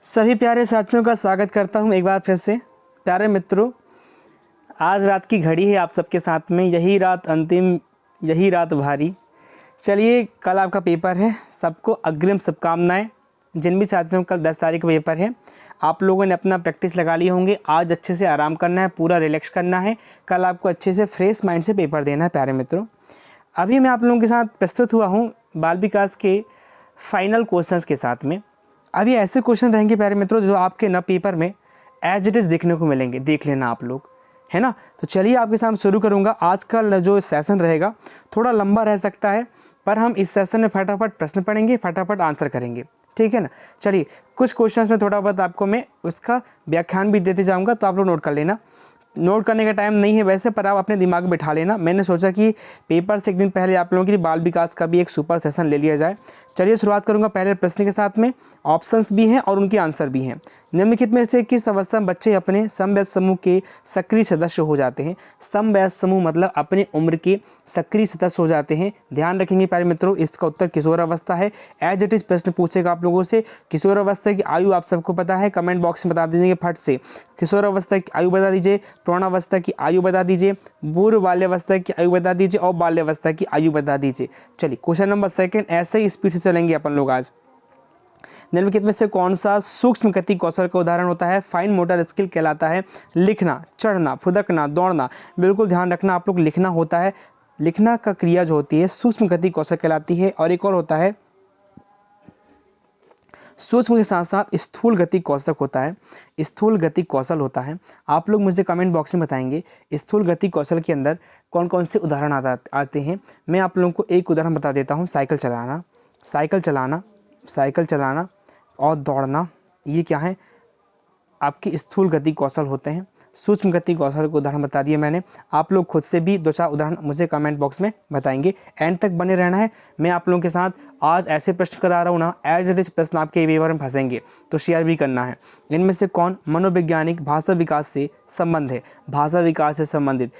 सभी प्यारे साथियों का स्वागत करता हूं एक बार फिर से। प्यारे मित्रों, आज रात की घड़ी है आप सबके साथ में, यही रात अंतिम, यही रात भारी। चलिए, कल आपका पेपर है, सबको अग्रिम शुभकामनाएं। जिन भी साथियों का 10 तारीख को पेपर है, आप लोगों ने अपना प्रैक्टिस लगा लिए होंगे। आज अच्छे से आराम करना है, पूरा रिलैक्स करना है। कल आपको अच्छे से फ्रेश माइंड से पेपर देना है। प्यारे मित्रों, अभी मैं आप लोगों के साथ प्रस्तुत हुआ हूँ बाल विकास के फाइनल क्वेश्चंस के साथ में। अभी ऐसे क्वेश्चन रहेंगे प्यारे मित्रों जो आपके न पेपर में एज इट इज़ देखने को मिलेंगे, देख लेना आप लोग, है ना। तो चलिए आपके साथ शुरू करूंगा। आज का जो सेशन रहेगा थोड़ा लंबा रह सकता है, पर हम इस सेशन में फटाफट प्रश्न पढ़ेंगे, फटाफट आंसर करेंगे, ठीक है ना। चलिए, कुछ क्वेश्चंस में थोड़ा बहुत आपको मैं उसका व्याख्यान भी देते जाऊँगा, तो आप लोग नोट कर लेना। नोट करने का टाइम नहीं है वैसे, पर आप अपने दिमाग में बिठा लेना। मैंने सोचा कि पेपर से एक दिन पहले आप लोगों के लिए बाल विकास का भी एक सुपर सेशन ले लिया जाए। चलिए शुरुआत करूंगा पहले प्रश्न के साथ में। ऑप्शंस भी हैं और उनके आंसर भी हैं। निम्नलिखित में से किस अवस्था में बच्चे अपने समवयस्क समूह के सक्रिय सदस्य हो जाते हैं? समवयस्क समूह मतलब अपने उम्र के सक्रिय सदस्य हो जाते हैं। ध्यान रखेंगे प्यारे मित्रों, इसका उत्तर किशोर अवस्था है। एज इट इज प्रश्न पूछेगा आप लोगों से। किशोर अवस्था की आयु आप सबको पता है, कमेंट बॉक्स में बता दीजिए फट से। किशोर अवस्था की आयु बता दीजिए, प्रौढ़ावस्था की आयु बता दीजिए, पूर्व बाल्यावस्था की आयु बता दीजिए और बाल्यावस्था की आयु बता दीजिए। चलिए क्वेश्चन नंबर सेकंड, ऐसे ही स्पीड से चलेंगे अपन लोग आज। निम्नलिखित में से कौन सा सूक्ष्म गति कौशल का उदाहरण होता है? फाइन मोटर स्किल कहलाता है। लिखना, चढ़ना, फुदकना, दौड़ना। बिल्कुल ध्यान रखना आप लोग, लिखना होता है। लिखना का क्रिया जो होती है सूक्ष्म गति कौशल कहलाती है। और एक और होता है, सूक्ष्म के साथ साथ स्थूल गति कौशल होता है। स्थूल गति कौशल होता है। आप लोग मुझे कमेंट बॉक्स में बताएंगे स्थूल गति कौशल के अंदर कौन कौन से उदाहरण आते हैं। मैं आप लोगों को एक उदाहरण बता देता हूँ। साइकिल चलाना, साइकिल चलाना, साइकिल चलाना और दौड़ना, ये क्या है? आपके स्थूल गति कौशल होते हैं। सूक्ष्म गति कौशल को उदाहरण बता दिए मैंने। आप लोग खुद से भी 2-4 उदाहरण मुझे कमेंट बॉक्स में बताएंगे। एंड तक बने रहना है। मैं आप लोगों के साथ आज ऐसे प्रश्न करा रहा हूँ ना, एज इट इज प्रश्न आपके पेपर में फंसेंगे, तो शेयर भी करना है। इनमें से कौन मनोवैज्ञानिक भाषा विकास से संबंध है? भाषा विकास से संबंधित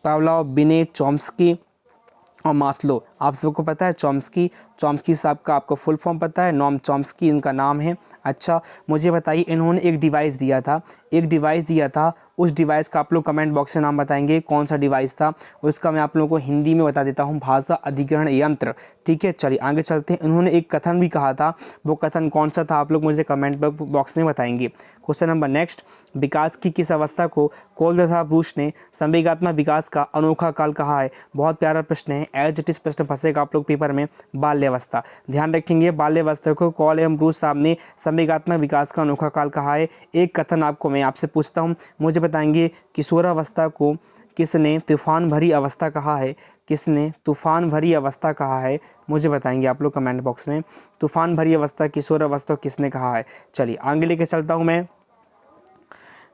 पावलोव, बिनेट, चॉम्स्की और मास्लो। आप सबको पता है चॉम्स्की, चॉम्स्की साहब का आपको फुल फॉर्म पता है? नॉम चॉम्स्की इनका नाम है। अच्छा, मुझे बताइए, इन्होंने एक डिवाइस दिया था, एक डिवाइस दिया था। उस डिवाइस का आप लोग कमेंट बॉक्स में नाम बताएंगे कौन सा डिवाइस था। उसका मैं आप लोगों को हिंदी में बता देता हूँ, भाषा अधिग्रहण यंत्र, ठीक है। चलिए आगे चलते हैं। इन्होंने एक कथन भी कहा था, वो कथन कौन सा था आप लोग मुझे कमेंट बॉक्स में बताएंगे। क्वेश्चन नंबर नेक्स्ट, विकास की किस अवस्था को कोल तथा ब्रूश ने संवेगात्मक विकास का अनोखा काल कहा है? बहुत प्यारा प्रश्न है। एज इट इज प्रश्न फंसेगा आप लोग पेपर में। बाल्यावस्था, ध्यान रखेंगे, बाल्यावस्था को कॉल एवं ब्रूस साहब ने संवेगात्मक विकास का अनोखा काल कहा है। एक कथन आपको मैं आपसे पूछता हूँ, मुझे बताएंगे किशोरावस्था को किसने तूफान भरी अवस्था कहा है? किसने तूफान भरी अवस्था कहा है? मुझे बताएंगे आप लोग कमेंट बॉक्स में। तूफान भरी अवस्था, किशोरावस्था किसने कहा है? चलिए आगे लेके चलता हूँ मैं।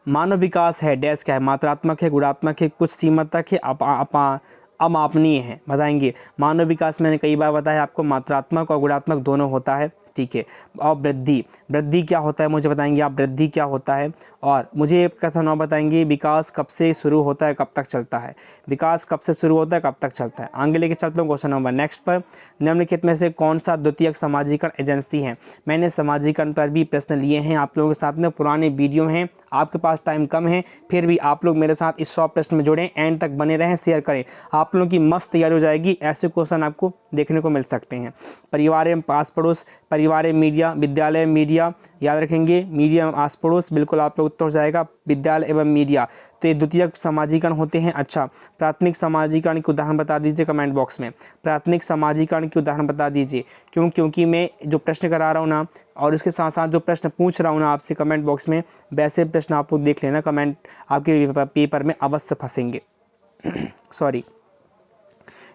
मानव विकास है डैश क्या है? मात्रात्मक है, गुणात्मक है, कुछ सीमा तक है, अमापनीय है? बताएंगे। मानव विकास मैंने कई बार बताया आपको, मात्रात्मक और गुणात्मक दोनों होता है, ठीक है। और वृद्धि, वृद्धि क्या होता है मुझे बताएंगे आप, वृद्धि क्या होता है? और मुझे एक कथन और बताएंगे, विकास कब से शुरू होता है, कब तक चलता है? विकास कब से शुरू होता है, कब तक चलता है? आगे लेके चलता हूँ क्वेश्चन नंबर नेक्स्ट पर। निम्नलिखित में से कौन सा द्वितीयक समाजीकरण एजेंसी है? मैंने समाजीकरण पर भी प्रश्न लिए हैं आप लोगों के साथ में, पुराने वीडियो हैं। आपके पास टाइम कम है, फिर भी आप लोग मेरे साथ इस 100 प्रश्न में जुड़ें, एंड तक बने रहें, शेयर करें। आप लोगों की मस्त तैयारी हो जाएगी। ऐसे क्वेश्चन आपको देखने को मिल सकते हैं। परिवार एवं पास पड़ोस, परिवार एवं मीडिया, विद्यालय एवं मीडिया, याद रखेंगे, मीडिया एवं आस पड़ोस, बिल्कुल आप लोग उत्तर हो जाएगा विद्यालय एवं मीडिया। तो ये द्वितीयक समाजीकरण होते हैं। अच्छा, प्राथमिक समाजीकरण के उदाहरण बता दीजिए कमेंट बॉक्स में। प्राथमिक समाजीकरण के उदाहरण बता दीजिए। क्योंकि मैं जो प्रश्न करा रहा हूँ ना, और इसके साथ साथ जो प्रश्न पूछ रहा हूँ ना आपसे कमेंट बॉक्स में, वैसे प्रश्न आप लोग देख लेना, कमेंट आपके पेपर में अवश्य फंसेंगे। सॉरी।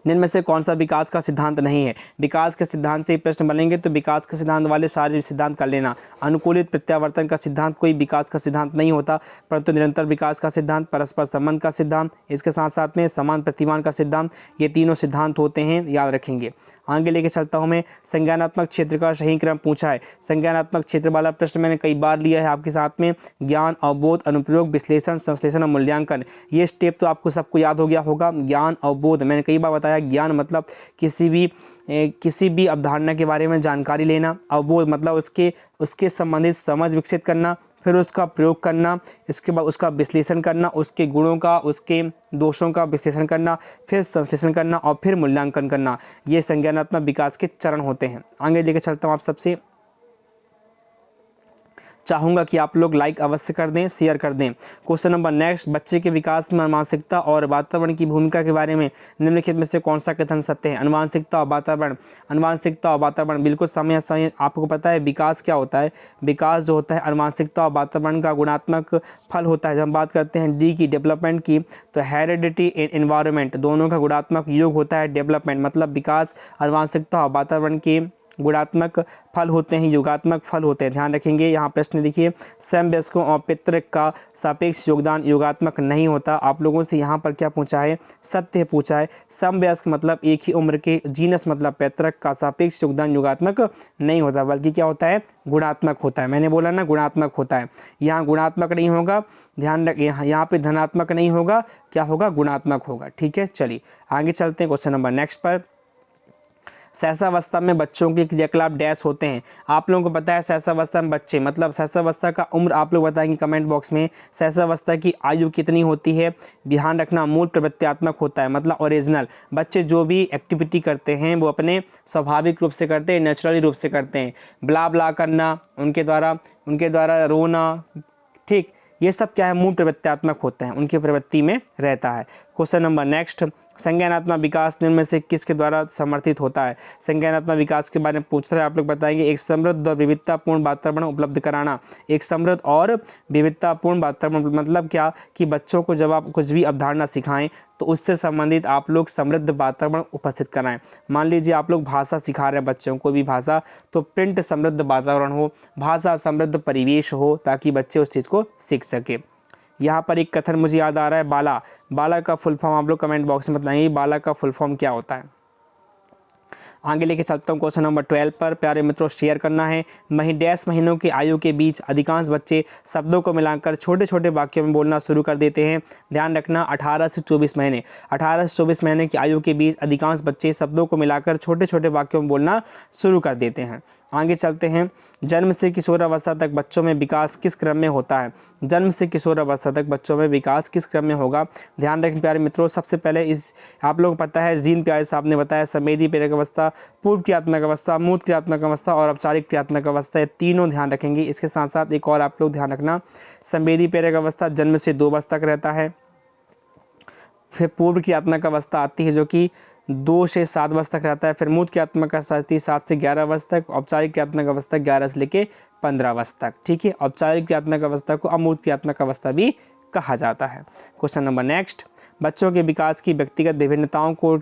निम्न में से कौन सा विकास का सिद्धांत नहीं है? विकास के सिद्धांत से प्रश्न बनेंगे, तो विकास के सिद्धांत वाले सारे सिद्धांत कर लेना। अनुकूलित प्रत्यावर्तन का सिद्धांत कोई विकास का सिद्धांत नहीं होता, परंतु निरंतर विकास का सिद्धांत, परस्पर संबंध का सिद्धांत, इसके साथ साथ में समान प्रतिमान का सिद्धांत, ये तीनों सिद्धांत होते हैं, याद रखेंगे। आगे लेके चलता हूँ मैं। संज्ञानात्मक क्षेत्र का सही क्रम पूछा है। संज्ञानात्मक क्षेत्र वाला प्रश्न मैंने कई बार लिया है आपके साथ में। ज्ञान, अवबोध, अनुप्रयोग, विश्लेषण, संश्लेषण और मूल्यांकन, ये स्टेप तो आपको सबको याद हो गया होगा। ज्ञान, अवबोध मैंने कई बार बताया है। ज्ञान मतलब किसी भी अवधारणा के बारे में जानकारी लेना, और वो मतलब उसके संबंधित समझ विकसित करना, फिर उसका प्रयोग करना, इसके बाद उसका विश्लेषण करना, उसके गुणों का, उसके दोषों का विश्लेषण करना, फिर संश्लेषण करना और फिर मूल्यांकन करना। ये संज्ञानात्मक विकास के चरण होते हैं। आगे लेके चलता हूँ। आप सबसे चाहूँगा कि आप लोग लाइक अवश्य कर दें, शेयर कर दें। क्वेश्चन नंबर नेक्स्ट, बच्चे के विकास में मानसिकता और वातावरण की भूमिका के बारे में निम्नलिखित में से कौन सा कथन सत्य है? अनुवांशिकता और वातावरण, अनुवांशिकता और वातावरण बिल्कुल समय आपको पता है विकास क्या होता है। विकास जो होता है अनुवांशिकता और वातावरण का गुणात्मक फल होता है। जब हम बात करते हैं डी की डेवलपमेंट की, तो हेरिडिटी एंड एनवायरनमेंट दोनों का गुणात्मक योग होता है डेवलपमेंट, मतलब विकास अनुवांशिकता और वातावरण के गुणात्मक फल होते हैं, योगात्मक फल होते हैं। ध्यान रखेंगे। यहाँ प्रश्न देखिए, समवयस्कों और पितृक का सापेक्ष योगदान योगात्मक नहीं होता। आप लोगों से यहाँ पर क्या पूछा है? सत्य पूछा है। समवयस्क मतलब एक ही उम्र के, जीनस मतलब पैतृक का सापेक्ष योगदान योगात्मक नहीं होता, बल्कि क्या होता है? गुणात्मक होता है। मैंने बोला ना गुणात्मक होता है। यहाँ गुणात्मक नहीं होगा, ध्यान रख, यहाँ पे धनात्मक नहीं होगा, क्या होगा? गुणात्मक होगा। ठीक है, चलिए आगे चलते हैं क्वेश्चन नंबर नेक्स्ट पर। सहसावस्था में बच्चों के क्रियाकलाप डैश होते हैं। आप लोगों को पता है सहसावस्था में बच्चे मतलब सहसावस्था का उम्र आप लोग बताएंगे कमेंट बॉक्स में। सहसावस्था की आयु कितनी होती है? ध्यान रखना, मूल प्रवृत्त्यात्मक होता है, मतलब ओरिजिनल। बच्चे जो भी एक्टिविटी करते हैं वो अपने स्वाभाविक रूप से करते हैं, नेचुरली रूप से करते हैं। ब्ला ब्ला करना, उनके द्वारा रोना, ठीक, ये सब क्या है? मूल प्रवृत्त्यात्मक होते हैं, उनकी प्रवृत्ति में रहता है। क्वेश्चन नंबर नेक्स्ट, संज्ञानात्मक विकास निम्न में से किसके द्वारा समर्थित होता है? संज्ञानात्मक विकास के बारे में पूछ रहे हैं, आप लोग बताएंगे। एक समृद्ध और विविधतापूर्ण वातावरण उपलब्ध कराना। एक समृद्ध और विविधतापूर्ण वातावरण मतलब क्या? कि बच्चों को जब आप कुछ भी अवधारणा सिखाएं तो उससे संबंधित आप लोग समृद्ध वातावरण उपस्थित कराएं। मान लीजिए आप लोग भाषा सिखा रहे हैं बच्चों को भी भाषा, तो प्रिंट समृद्ध वातावरण हो, भाषा समृद्ध परिवेश हो, ताकि बच्चे उस चीज़ को सीख सके। यहाँ पर एक कथन मुझे याद आ रहा है, बाला का फुल फॉर्म आप लोग कमेंट बॉक्स में बताएंगे बाला का फुल फॉर्म क्या होता है। आगे लेके चलता हूँ क्वेश्चन नंबर 12 पर। प्यारे मित्रों शेयर करना है। डैश महीनों की आयु के बीच अधिकांश बच्चे शब्दों को मिलाकर छोटे छोटे वाक्यों में बोलना शुरू कर देते हैं। ध्यान रखना, 18 से 24 महीने, 18 से 24 महीने की आयु के बीच अधिकांश बच्चे शब्दों को मिलाकर छोटे छोटे वाक्यों में बोलना शुरू कर देते हैं। आगे चलते हैं। जन्म से किशोरावस्था तक बच्चों में विकास किस क्रम में होता है? जन्म से किशोरावस्था तक बच्चों में विकास किस क्रम में होगा? ध्यान रखें प्यारे मित्रों, सबसे पहले इस आप लोगों को पता है जीन प्यारे साहब ने बताया संवेदी प्रेरक अवस्था, पूर्व क्रियात्मक अवस्था, मूर्त क्रियात्मक अवस्था और औपचारिक क्रियात्मक अवस्था, ये तीनों ध्यान रखेंगे। इसके साथ साथ एक और आप लोग ध्यान रखना, संवेदी प्रेरक अवस्था जन्म से 2 वर्ष तक रहता है। फिर पूर्व क्रियात्मक अवस्था आती है जो कि 2 से 7 वर्ष तक रहता है। फिर मूर्त क्रियात्मक अवस्था 7 से 11 वर्ष तक। औपचारिक क्रियात्मक अवस्था 11 से लेकर 15 वर्ष तक। ठीक है, औपचारिक क्रियात्मक अवस्था को अमूर्त क्रियात्मक अवस्था भी कहा जाता है। क्वेश्चन नंबर नेक्स्ट, बच्चों के विकास की व्यक्तिगत विभिन्नताओं को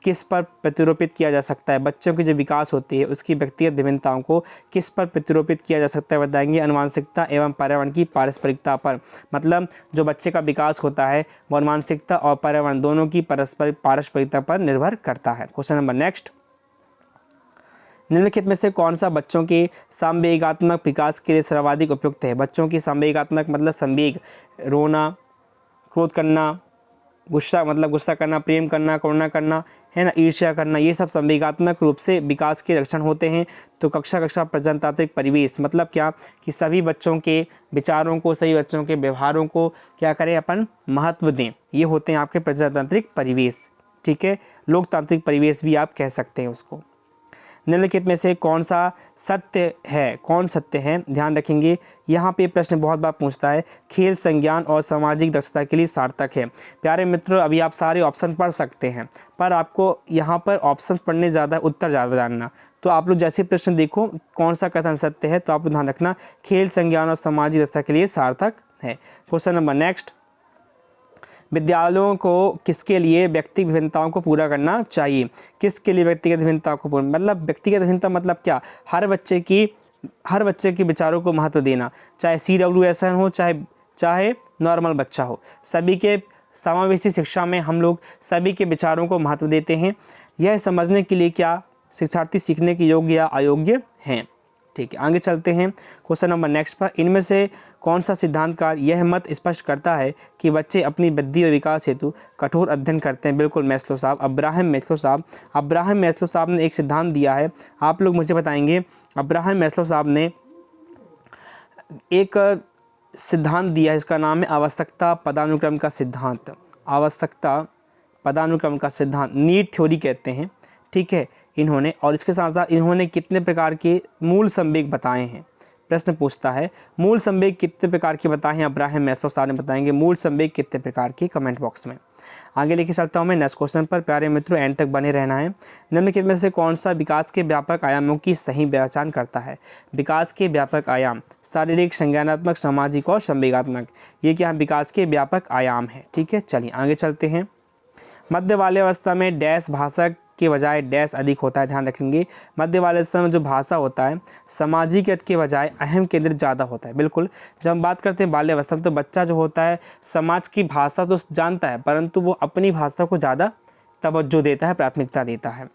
किस पर प्रतिरूपित किया जा सकता है? बच्चों की जो विकास होती है उसकी व्यक्तिगत विभिन्नताओं को किस पर प्रतिरूपित किया जा सकता है बताएंगे? अनुवांशिकता एवं पर्यावरण की पारस्परिकता पर। मतलब जो बच्चे का विकास होता है वो अनुवांशिकता और पर्यावरण दोनों की पारस्परिकता पर निर्भर करता है। क्वेश्चन नंबर नेक्स्ट, निम्नलिखित में से कौन सा बच्चों के संवेगात्मक विकास के लिए सर्वाधिक उपयुक्त है? बच्चों की संवेगात्मक मतलब संवेग, रोना, क्रोध करना, गुस्सा करना, प्रेम करना, करुणा करना, है ना, ईर्ष्या करना, ये सब संवेगात्मक रूप से विकास के लक्षण होते हैं। तो कक्षा प्रजनतांत्रिक परिवेश मतलब क्या? कि सभी बच्चों के विचारों को, सभी बच्चों के व्यवहारों को क्या करें अपन? महत्व दें। ये होते हैं आपके प्रजातांत्रिक परिवेश। ठीक है, लोकतांत्रिक परिवेश भी आप कह सकते हैं उसको। निम्नलिखित में से कौन सा सत्य है? कौन सत्य है? ध्यान रखेंगे, यहाँ पे प्रश्न बहुत बार पूछता है, खेल संज्ञान और सामाजिक दक्षता के लिए सार्थक है। प्यारे मित्रों, अभी आप सारे ऑप्शन पढ़ सकते हैं, पर आपको यहाँ पर ऑप्शन पढ़ने ज़्यादा, उत्तर ज़्यादा जानना। तो आप लोग जैसे प्रश्न देखो कौन सा कथन सत्य है, तो आप ध्यान रखना खेल संज्ञान और सामाजिक दक्षता के लिए सार्थक है। क्वेश्चन नंबर नेक्स्ट, विद्यालयों को किसके लिए व्यक्तिगत विभिन्नताओं को पूरा करना चाहिए? किसके लिए व्यक्तिगत विभिन्नताओं को पूरा, मतलब व्यक्तिगत विभिन्नता मतलब क्या? हर बच्चे के विचारों को महत्व देना, चाहे CWSN हो, चाहे नॉर्मल बच्चा हो। सभी के समावेशी शिक्षा में हम लोग सभी के विचारों को महत्व देते हैं, यह समझने के लिए क्या शिक्षार्थी सीखने के योग्य या अयोग्य हैं। ठीक है, आगे चलते हैं क्वेश्चन नंबर नेक्स्ट पर। इनमें से कौन सा सिद्धांतकार यह मत स्पष्ट करता है कि बच्चे अपनी बुद्धि और विकास हेतु कठोर अध्ययन करते हैं? बिल्कुल मैस्लो साहब, अब्राहम मैस्लो साहब। अब्राहम मैस्लो साहब ने एक सिद्धांत दिया है, आप लोग मुझे बताएंगे। अब्राहम मैस्लो साहब ने एक सिद्धांत दिया है, इसका नाम है आवश्यकता पदानुक्रम का सिद्धांत। आवश्यकता पदानुक्रम का सिद्धांत, नीड थ्योरी कहते हैं, ठीक है इन्होंने। और इसके साथ साथ इन्होंने कितने प्रकार के मूल संवेग बताए हैं? प्रश्न पूछता है मूल संवेग कितने प्रकार के बताए हैं? अब्राहम मैस्लो साहब ने बताएंगे मूल संवेग कितने प्रकार के, कमेंट बॉक्स में। आगे लेके चलता हूँ मैं नेक्स्ट क्वेश्चन पर। प्यारे मित्रों एंड तक बने रहना है। निम्नलिखित में से कौन सा विकास के व्यापक आयामों की सही पहचान करता है? विकास के व्यापक आयाम शारीरिक, संज्ञानात्मक, सामाजिक और संवेगात्मक, ये क्या है? विकास के व्यापक आयाम है, ठीक है। चलिए आगे चलते हैं। मध्य बाल्यावस्था में डैश भाषा के बजाय डैश अधिक होता है, ध्यान रखेंगे। मध्य बाल्यावस्था में जो भाषा होता है सामाजिक के बजाय अहम केंद्रित ज़्यादा होता है। बिल्कुल, जब हम बात करते हैं बाल्यावस्था में तो बच्चा जो होता है समाज की भाषा तो जानता है, परंतु वो अपनी भाषा को ज़्यादा तवज्जो देता है, प्राथमिकता देता है।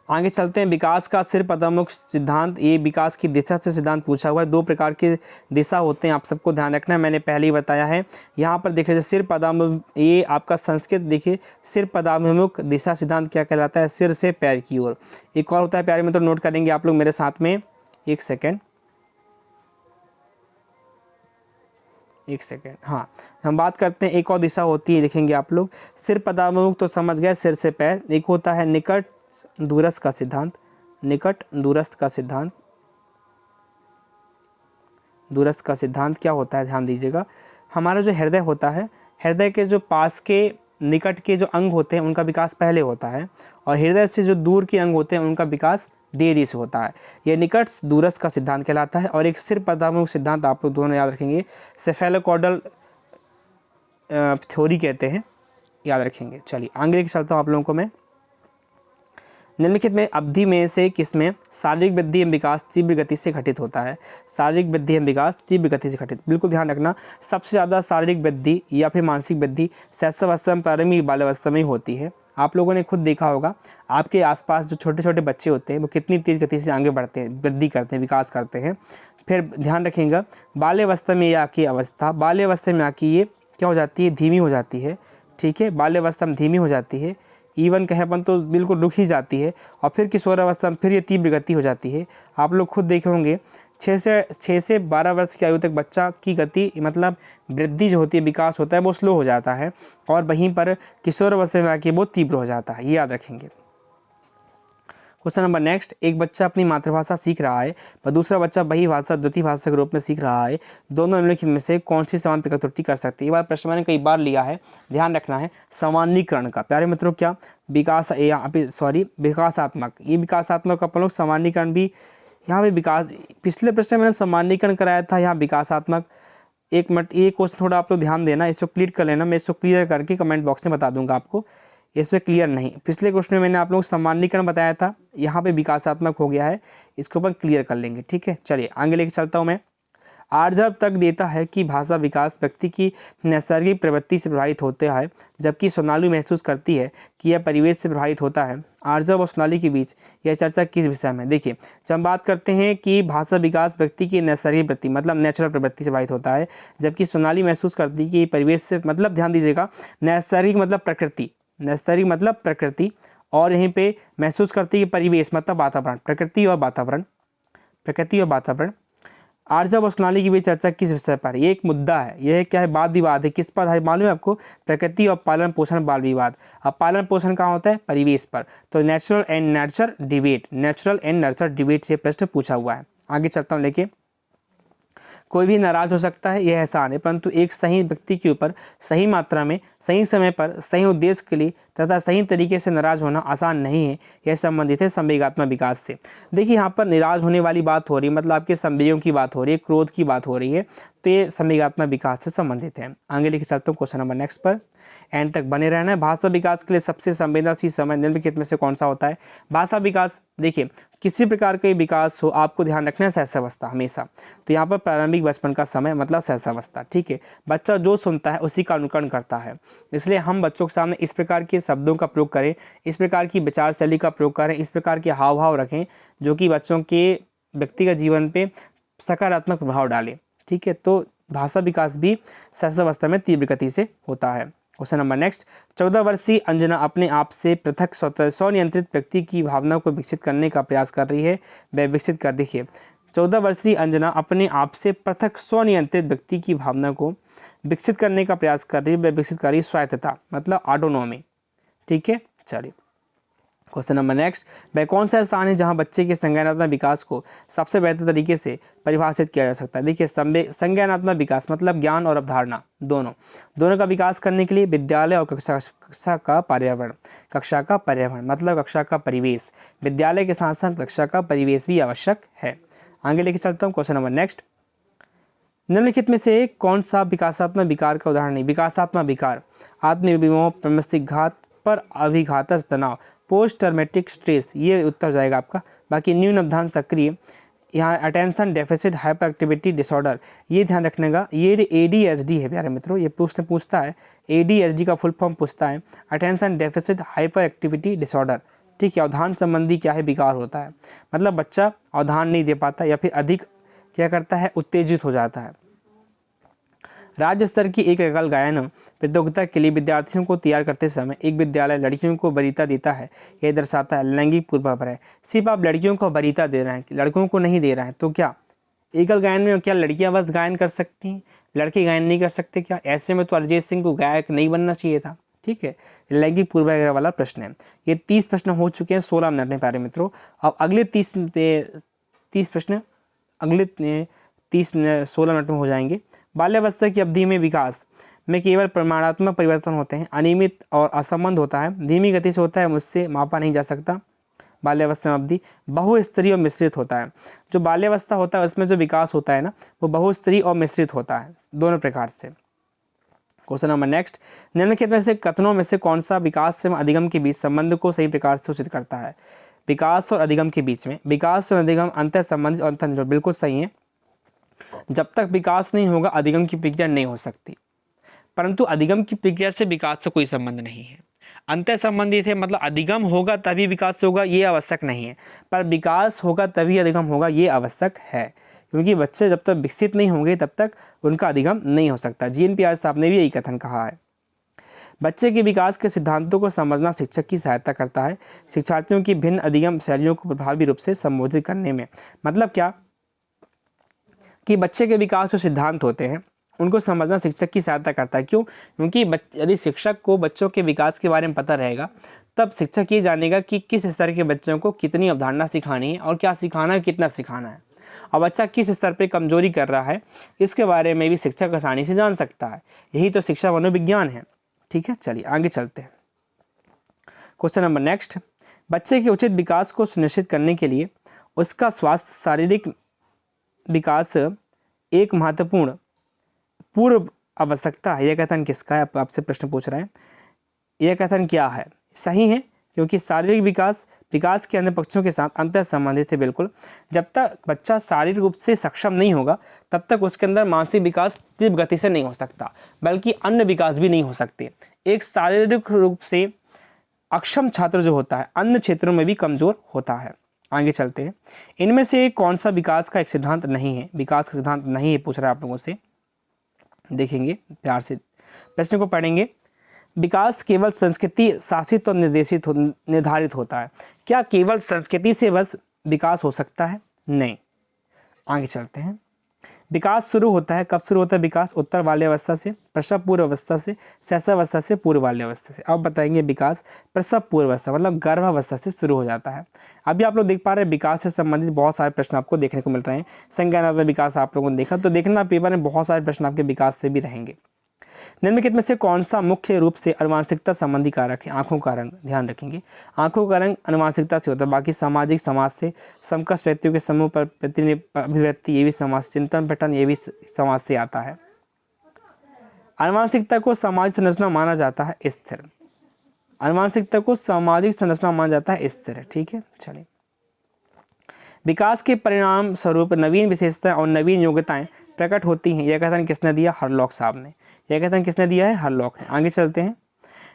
आगे चलते हैं। विकास का सिर पदामुख सिद्धांत, ये विकास की दिशा से सिद्धांत पूछा हुआ है। दो प्रकार की दिशा होते हैं, आप सबको ध्यान रखना है, मैंने पहले ही बताया है। यहाँ पर देख लीजिए सिर पदामुख, ये आपका संस्कृत देखिए, सिर पदाभिमुख दिशा सिद्धांत क्या कहलाता है? सिर से पैर की ओर। एक और होता है प्यारे मित्रों, नोट करेंगे आप लोग मेरे साथ में, एक सेकेंड, हाँ हम बात करते हैं। एक और दिशा होती है, लिखेंगे आप लोग, सिर पदाभिमुख तो समझ गए, सिर से पैर। एक होता है निकट दूरस्थ का सिद्धांत, निकट दूरस्थ का सिद्धांत। दूरस्थ का सिद्धांत क्या होता है? ध्यान दीजिएगा, हमारा जो हृदय होता है, हृदय के जो पास के निकट के जो अंग होते हैं उनका विकास पहले होता है, और हृदय से जो दूर के अंग होते हैं उनका विकास देरी से होता है। यह निकट दूरस्थ का सिद्धांत कहलाता है। और एक सिर पदाभिमुख सिद्धांत आप लोग दोनों याद रखेंगे, सेफेलोकॉर्डल थ्योरी कहते हैं, याद रखेंगे। चलिए आगे लेके चलता हूँ आप लोगों को मैं। निम्नलिखित में अवधि में से किसमें शारीरिक वृद्धि एवं विकास तीव्र गति से घटित होता है? शारीरिक वृद्धि एवं विकास तीव्र गति से घटित, बिल्कुल ध्यान रखना। सबसे ज़्यादा शारीरिक वृद्धि या फिर मानसिक वृद्धि शैशवावस्था में, प्रारंभिक बाल्यावस्था में होती है। आप लोगों ने खुद देखा होगा, आपके आसपास जो छोटे छोटे बच्चे होते हैं वो कितनी तेज़ गति से आगे बढ़ते हैं, वृद्धि करते हैं, विकास करते हैं। फिर ध्यान रखिएगा, बाल्यावस्था में या की अवस्था, बाल्यावस्था में आके ये क्या हो जाती है? धीमी हो जाती है, ठीक है। बाल्यावस्था में धीमी हो जाती है, इवन कहें अपन तो बिल्कुल रुक ही जाती है। और फिर किशोरावस्था में फिर ये तीव्र गति हो जाती है। आप लोग खुद देखे होंगे 6 से 12 वर्ष की आयु तक बच्चा की गति मतलब वृद्धि जो होती है, विकास होता है, वो स्लो हो जाता है, और वहीं पर किशोरावस्था में आके वो तीव्र हो जाता है, ये याद रखेंगे। क्वेश्चन नंबर नेक्स्ट, एक बच्चा अपनी मातृभाषा सीख रहा है पर दूसरा बच्चा वही भाषा द्वितीय भाषा के रूप में सीख रहा है, दोनों निम्नलिखित में से कौन सी समान प्रकार त्रुटि कर सकती है? ये बात प्रश्न मैंने कई बार लिया है, ध्यान रखना है। सामान्यीकरण का प्यारे मित्रों क्या विकास, विकासात्मक, ये विकासात्मक अपन लोग सामान्यीकरण भी यहाँ पे विकास, पिछले प्रश्न में मैंने सामान्यीकरण कराया था, यहाँ विकासात्मक। एक मिनट, ये क्वेश्चन थोड़ा आप लोग ध्यान देना, इसको क्लियर कर लेना, मैं इसको क्लियर करके कमेंट बॉक्स में बता दूंगा आपको। इस पर क्लियर नहीं, पिछले क्वेश्चन में मैंने आप लोगों को सामान्यीकरण बताया था, यहाँ पे विकासात्मक हो गया है, इसको अपन क्लियर कर लेंगे, ठीक है। चलिए आगे लेके चलता हूँ मैं। आर्जव तक देता है कि भाषा विकास व्यक्ति की नैसर्गिक प्रवृत्ति से प्रभावित होता है, जबकि सोनाली महसूस करती है कि यह परिवेश से प्रभावित होता है। आर्जव और सोनाली के बीच यह चर्चा किस विषय में? देखिए, जब हम बात करते हैं कि भाषा विकास व्यक्ति की नैसर्गिक प्रवृत्ति मतलब नेचुरल प्रवृत्ति से प्रभावित होता है, जबकि सोनाली महसूस करती है कि परिवेश से, मतलब ध्यान दीजिएगा, नैसर्गिक मतलब प्रकृति, नैसर्गिक मतलब प्रकृति, और यहीं पे महसूस करती है परिवेश मतलब वातावरण, प्रकृति और वातावरण, प्रकृति और वातावरण। आर्जव और सोनाली की भी चर्चा किस विषय पर? ये एक मुद्दा है, यह क्या है? वाद विवाद है। किस पर है मालूम है आपको? प्रकृति और पालन पोषण वाद विवाद। अब पालन पोषण कहाँ होता है? परिवेश पर। तो natural and nurture debate, natural and nurture debate से प्रश्न पूछा हुआ है। आगे चलता हूँ लेके, कोई भी नाराज हो सकता है, यह एहसान है, परंतु एक सही व्यक्ति के ऊपर सही मात्रा में, सही समय पर, सही उद्देश्य के लिए तथा सही तरीके से नाराज होना आसान नहीं है। यह संबंधित है संवेगात्मक विकास से। देखिए यहाँ पर निराश होने वाली बात हो रही है, मतलब आपके संवेगों की बात हो रही है, क्रोध की बात हो रही है, तो ये संवेगात्मक विकास से संबंधित है। आगे लेके चलता हूँ क्वेश्चन नंबर नेक्स्ट पर, एंड तक बने रहना है। भाषा विकास के लिए सबसे संवेदनशील समय निम्नलिखित में से कौन सा होता है? भाषा विकास देखिए किसी प्रकार का विकास हो, आपको ध्यान रखना है शैशवावस्था हमेशा। तो यहाँ पर प्रारंभिक बचपन का समय मतलब शैशवावस्था, ठीक है। बच्चा जो सुनता है उसी का अनुकरण करता है, इसलिए हम बच्चों के सामने इस प्रकार के शब्दों का प्रयोग करें, इस प्रकार की विचार शैली का प्रयोग करें, इस प्रकार के हाव भाव रखें जो कि बच्चों के व्यक्तिगत जीवन पे सकारात्मक प्रभाव डाले, ठीक है। तो भाषा विकास भी शैशवावस्था में तीव्र गति से होता है। क्वेश्चन नंबर नेक्स्ट, 14 वर्षीय अंजना अपने आप से पृथक स्वनियंत्रित व्यक्ति की भावना को विकसित करने का प्रयास कर रही है, वह विकसित कर देखिए। 14 वर्षीय अंजना अपने आप से पृथक स्वनियंत्रित व्यक्ति की भावना को विकसित करने का प्रयास कर रही है, वह विकसित कर रही है स्वायत्तता मतलब ऑटोनॉमी, ठीक है। चलिए क्वेश्चन नंबर नेक्स्ट, वह कौन सा स्थान है जहां बच्चे के संज्ञानात्मक विकास को सबसे बेहतर तरीके से परिभाषित किया जा सकता है। देखिए संज्ञानात्मक विकास मतलब ज्ञान और अवधारणा दोनों का विकास करने के लिए विद्यालय और कक्षा का पर्यावरण मतलब कक्षा का परिवेश, विद्यालय के साथ साथ कक्षा का परिवेश भी आवश्यक है। आगे लेके चलता हूँ। क्वेश्चन नंबर नेक्स्ट, निम्नलिखित में से कौन सा विकासात्मक विकार का उदाहरण नहीं। विकासात्मक विकार आत्मविमोह, प्रमस्तिक घात पर अभिघातज तनाव, पोस्ट ट्रॉमेटिक स्ट्रेस, ये उत्तर जाएगा आपका। बाकी न्यून अवधान सक्रिय, यहाँ attention deficit hyper activity disorder, ये ध्यान रखने का, ये ADHD है प्यारे मित्रों। ये प्रश्न पूछता है, ADHD का फुल फॉर्म पूछता है attention deficit hyper activity disorder, ठीक है। अवधान संबंधी क्या है विकार होता है, मतलब बच्चा अवधान नहीं दे पाता या फिर अधिक क्या करता है, उत्तेजित हो जाता है। राज्य स्तर की एक एकल गायन प्रतियोगिता के लिए विद्यार्थियों को तैयार करते समय एक विद्यालय लड़कियों को वरीयता देता है, यह दर्शाता है लैंगिक पूर्वाग्रह है। सिर्फ आप लड़कियों को वरीयता दे रहे हैं, लड़कों को नहीं दे रहे हैं, तो क्या एकल गायन में क्या लड़कियां बस गायन कर सकती हैं, लड़के गायन नहीं कर सकते क्या? ऐसे में तो अरिजीत सिंह को गायक नहीं बनना चाहिए था, ठीक है। लैंगिक पूर्वाग्रह वाला प्रश्न है। ये 30 प्रश्न हो चुके हैं 16 मिनट में प्यारे मित्रों। अब अगले 30 प्रश्न अगले 16 मिनट में हो जाएंगे। बाल्यावस्था की अवधि में विकास में केवल परिमाणात्मक परिवर्तन होते हैं, अनियमित और असंबद्ध होता है, धीमी गति से होता है, मुझसे मापा नहीं जा सकता। बाल्यावस्था में अवधि बहुस्तरीय और मिश्रित होता है। जो बाल्यावस्था होता है उसमें जो विकास होता है ना, वो बहुस्तरीय और मिश्रित होता है, दोनों प्रकार से। क्वेश्चन नंबर नेक्स्ट, निम्नलिखित में से कथनों में से कौन सा विकास एवं अधिगम के बीच संबंध को सही प्रकार से सूचित करता है। विकास और अधिगम के बीच में, विकास और अधिगम अंतर संबंधित और अंतर निर्भर, बिल्कुल सही है। जब तक विकास नहीं होगा अधिगम की प्रक्रिया नहीं हो सकती, परंतु अधिगम की प्रक्रिया से विकास से कोई संबंध नहीं है, अंतर संबंधित है। मतलब अधिगम होगा तभी विकास होगा ये आवश्यक नहीं है, पर विकास होगा तभी अधिगम होगा ये आवश्यक है, क्योंकि बच्चे जब तक विकसित नहीं होंगे तब तक उनका अधिगम नहीं हो सकता। GNPR साहब ने भी यही कथन कहा है। बच्चे के विकास के सिद्धांतों को समझना शिक्षक की सहायता करता है शिक्षार्थियों की भिन्न अधिगम शैलियों को प्रभावी रूप से संबोधित करने में। मतलब क्या कि बच्चे के विकास जो सिद्धांत होते हैं उनको समझना शिक्षक की सहायता करता है। क्यों? क्योंकि यदि शिक्षक को बच्चों के विकास के बारे में पता रहेगा तब शिक्षक ये जानेगा कि किस स्तर के बच्चों को कितनी अवधारणा सिखानी है और क्या सिखाना है, कितना सिखाना है, और बच्चा किस स्तर पे कमजोरी कर रहा है, इसके बारे में भी शिक्षक आसानी से जान सकता है। यही तो शिक्षा मनोविज्ञान है, ठीक है। चलिए आगे चलते हैं। क्वेश्चन नंबर नेक्स्ट, बच्चे के उचित विकास को सुनिश्चित करने के लिए उसका स्वास्थ्य शारीरिक विकास एक महत्वपूर्ण पूर्व आवश्यकता है। यह कथन किसका है? आपसे प्रश्न पूछ रहे हैं, यह कथन क्या है? सही है, क्योंकि शारीरिक विकास के अन्य पक्षों के साथ अंतर संबंधित है। बिल्कुल, जब तक बच्चा शारीरिक रूप से सक्षम नहीं होगा तब तक उसके अंदर मानसिक विकास तीव्र गति से नहीं हो सकता, बल्कि अन्य विकास भी नहीं हो सकते। एक शारीरिक रूप से अक्षम छात्र जो होता है अन्य क्षेत्रों में भी कमजोर होता है। आगे चलते हैं। इनमें से कौन सा विकास का एक सिद्धांत नहीं है? विकास का सिद्धांत नहीं है पूछ रहा है आप लोगों से, देखेंगे प्यार से प्रश्न को पढ़ेंगे। विकास केवल संस्कृति शासित और निर्धारित होता है। क्या केवल संस्कृति से बस विकास हो सकता है? नहीं। आगे चलते हैं। विकास शुरू होता है, कब शुरू होता है विकास? उत्तर बाल्यावस्था से, प्रसव पूर्व अवस्था से, शैशवावस्था से, पूर्व बाल्यावस्था से। अब बताएंगे विकास प्रसव पूर्व अवस्था मतलब गर्भावस्था से शुरू हो जाता है। अभी आप लोग देख पा रहे हैं विकास से संबंधित बहुत सारे प्रश्न आपको देखने को मिल रहे हैं। संज्ञानात्मक विकास आप लोगों ने देखा, तो देखना पेपर में बहुत सारे प्रश्न आपके विकास से भी रहेंगे। निम्नलिखित में से कौन सा मुख्य रूप से अनुवांशिकता संबंधी कारक है? आंखों का रंग, ध्यान रखेंगे, आंखों का रंग अनुवांशिकता से होता है। बाकी सामाजिक समाज से, समकक्ष व्यक्तियों के समूह पर अभिव्यक्ति, ये भी समाज, चिंतन पैटर्न, ये भी समाज से आता है। अनुवांशिकता को सामाजिक संरचना माना जाता है स्थिर, अनुवांशिकता को सामाजिक संरचना माना जाता है स्थिर है, ठीक है। चलिए विकास के परिणाम स्वरूप नवीन विशेषताएं और नवीन योग्यताएं प्रकट होती हैं। यह कथन किसने दिया? हरलॉक साहब ने। यह कथन किसने दिया है? हरलॉक ने। आगे चलते हैं।